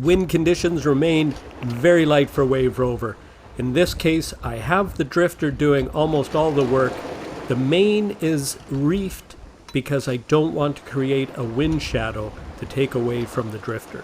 wind conditions remain very light for Wave Rover. In this case, I have the drifter doing almost all the work. The main is reefed because I don't want to create a wind shadow to take away from the drifter.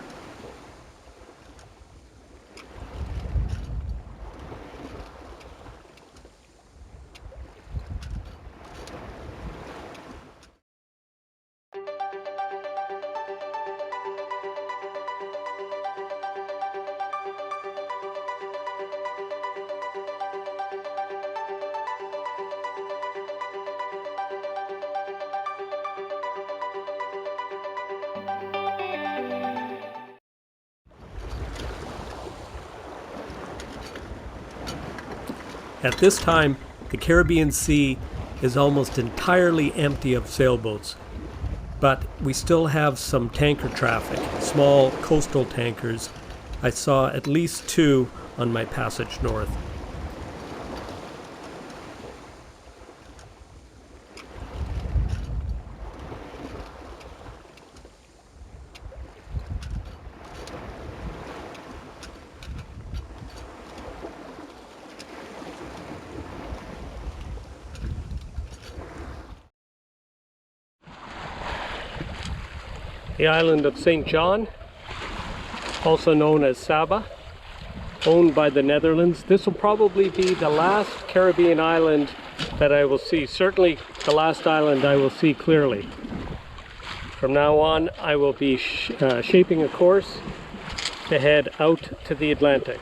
At this time, the Caribbean Sea is almost entirely empty of sailboats, but we still have some tanker traffic, small coastal tankers. I saw at least 2 on my passage north. The island of St. John, also known as Saba, owned by the Netherlands. This will probably be the last Caribbean island that I will see. Certainly the last island I will see clearly. From now on, I will be shaping a course to head out to the Atlantic.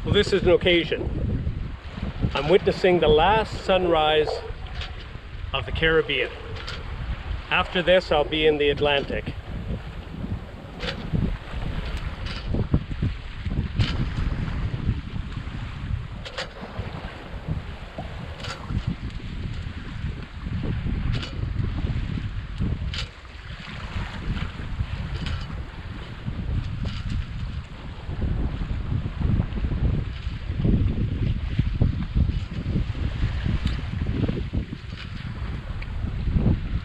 Well, this is an occasion. I'm witnessing the last sunrise of the Caribbean. After this, I'll be in the Atlantic.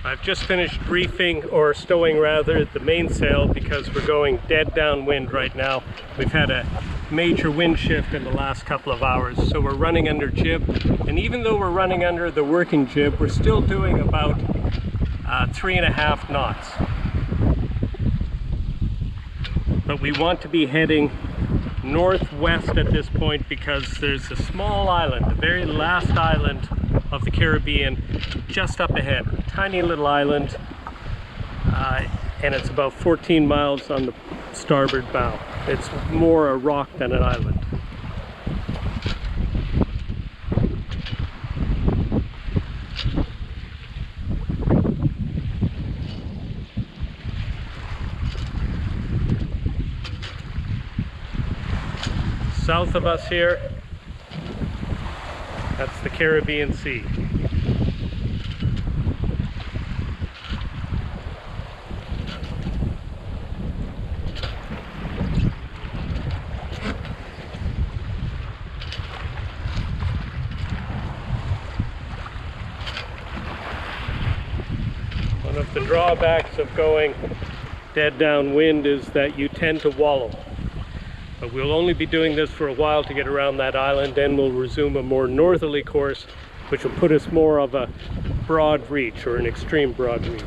I've just finished reefing, or stowing rather, the mainsail because we're going dead downwind right now. We've had a major wind shift in the last couple of hours, so we're running under jib. And even though we're running under the working jib, we're still doing about 3.5 knots. But we want to be heading northwest at this point because there's a small island, the very last island of the Caribbean, just up ahead. Tiny little island, and it's about 14 miles on the starboard bow. It's more a rock than an island. South of us here, that's the Caribbean Sea. One of the drawbacks of going dead downwind is that you tend to wallow. But we'll only be doing this for a while to get around that island, then we'll resume a more northerly course, which will put us more of a broad reach, or an extreme broad reach.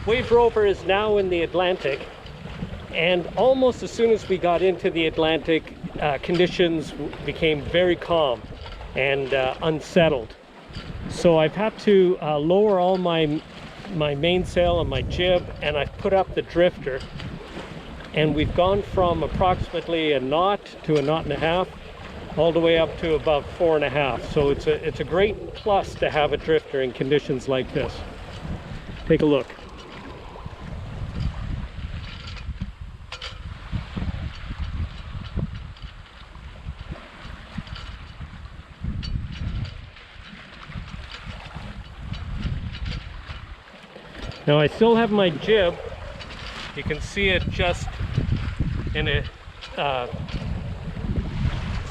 Wave Rover is now in the Atlantic, and almost as soon as we got into the Atlantic, conditions became very calm and unsettled. So I've had to lower all my mainsail and my jib, and I've put up the drifter, and we've gone from approximately 1 knot to 1.5 knots all the way up to about 4.5. So it's a great plus to have a drifter in conditions like this. Take a look. Now I still have my jib. You can see it just in a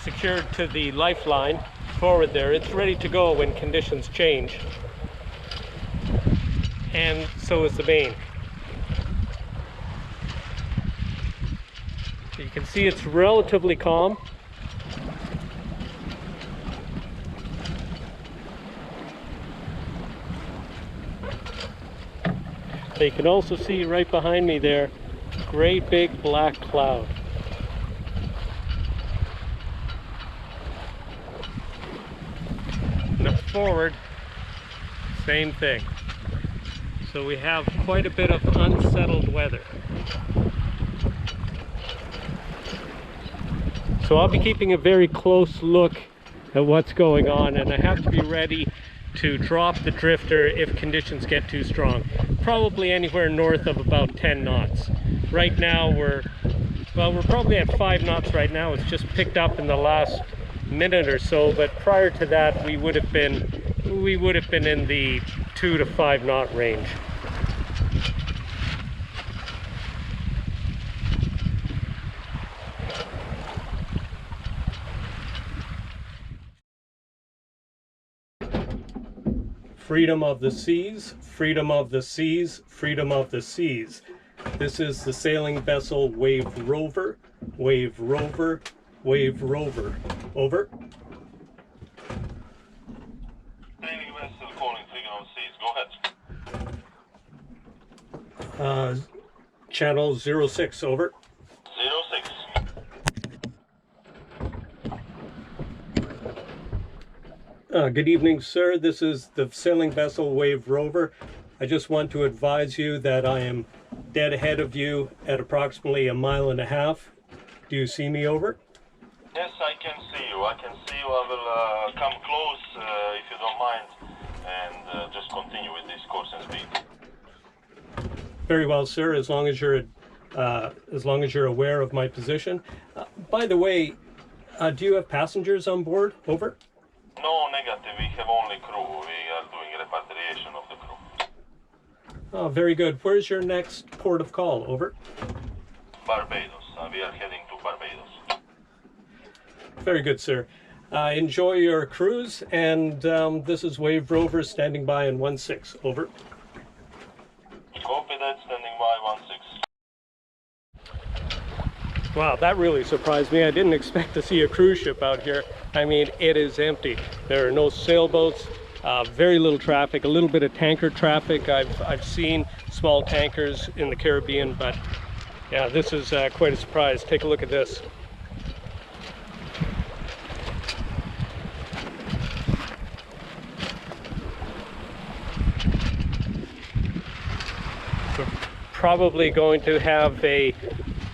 secured to the lifeline forward there. It's ready to go when conditions change. And so is the main. You can see it's relatively calm. But you can also see right behind me there, great big black cloud. And up forward, same thing. So we have quite a bit of unsettled weather. So I'll be keeping a very close look at what's going on, and I have to be ready to drop the drifter if conditions get too strong. Probably anywhere north of about 10 knots. Right now we're probably at 5 knots right now. It's just picked up in the last minute or so, but prior to that we would have been in the 2 to 5 knot range. Freedom of the seas, freedom of the seas, freedom of the seas. This is the sailing vessel Wave Rover, Wave Rover, Wave Rover. Over. Sailing vessel calling freedom of the seas. Go ahead. Channel 06, over. 06. Good evening, sir. This is the sailing vessel Wave Rover. I just want to advise you that I am dead ahead of you at approximately 1.5 miles. Do you see me, over? Yes, I can see you. I can see you. I will come close if you don't mind, and just continue with this course and speed. Very well, sir. As long as you're aware of my position. By the way, do you have passengers on board? Over. No, negative. We have only crew. We are doing repatriation of the crew. Oh, very good. Where's your next port of call? Over. Barbados. We are heading to Barbados. Very good, sir. Enjoy your cruise, and this is Wave Rover standing by in 16. Over. Copy that. Standing by 16. Wow, that really surprised me. I didn't expect to see a cruise ship out here. I mean, it is empty. There are no sailboats, very little traffic, a little bit of tanker traffic. I've seen small tankers in the Caribbean, but yeah, this is quite a surprise. Take a look at this. We're probably going to have a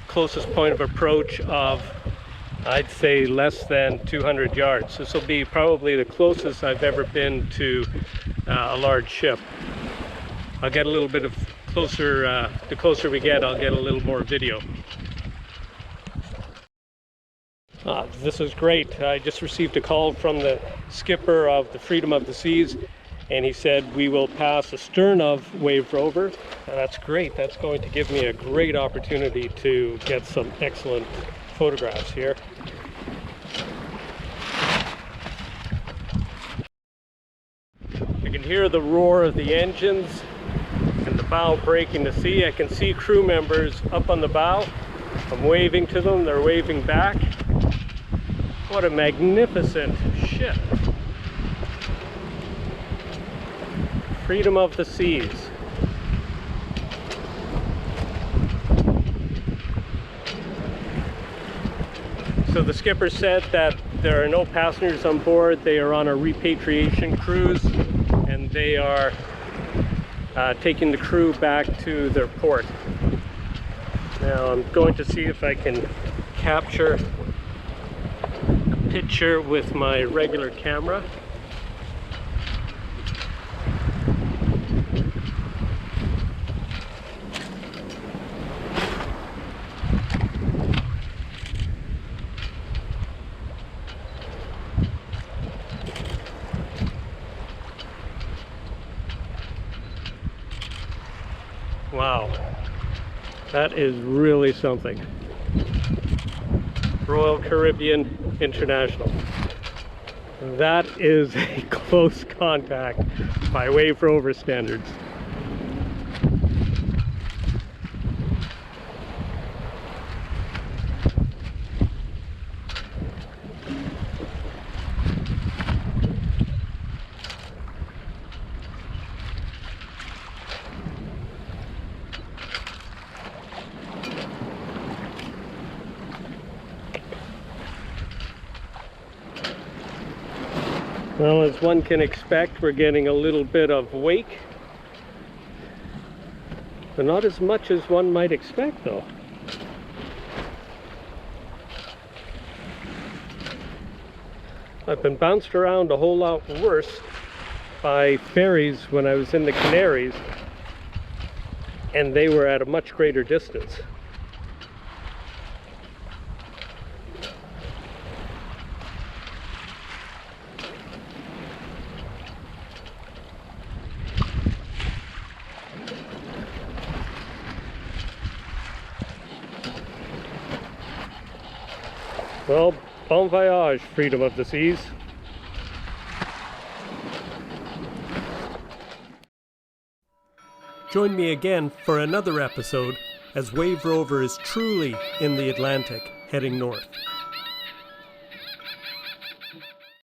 closest point of approach of, I'd say, less than 200 yards. This will be probably the closest I've ever been to a large ship. I'll get a little bit of closer, the closer we get, I'll get a little more video. This is great. I just received a call from the skipper of the Freedom of the Seas, and he said we will pass astern of Wave Rover. That's great. That's going to give me a great opportunity to get some excellent photographs here. You can hear the roar of the engines and the bow breaking the sea. I can see crew members up on the bow. I'm waving to them, they're waving back. What a magnificent ship. Freedom of the seas. So the skipper said that there are no passengers on board. They are on a repatriation cruise, and they are taking the crew back to their port. Now I'm going to see if I can capture a picture with my regular camera. Wow, that is really something. Royal Caribbean International. That is a close contact by Wave Rover standards. Well, as one can expect, we're getting a little bit of wake, but not as much as one might expect though. I've been bounced around a whole lot worse by ferries when I was in the Canaries, and they were at a much greater distance. Well, bon voyage, freedom of the seas. Join me again for another episode as Wave Rover is truly in the Atlantic, heading north.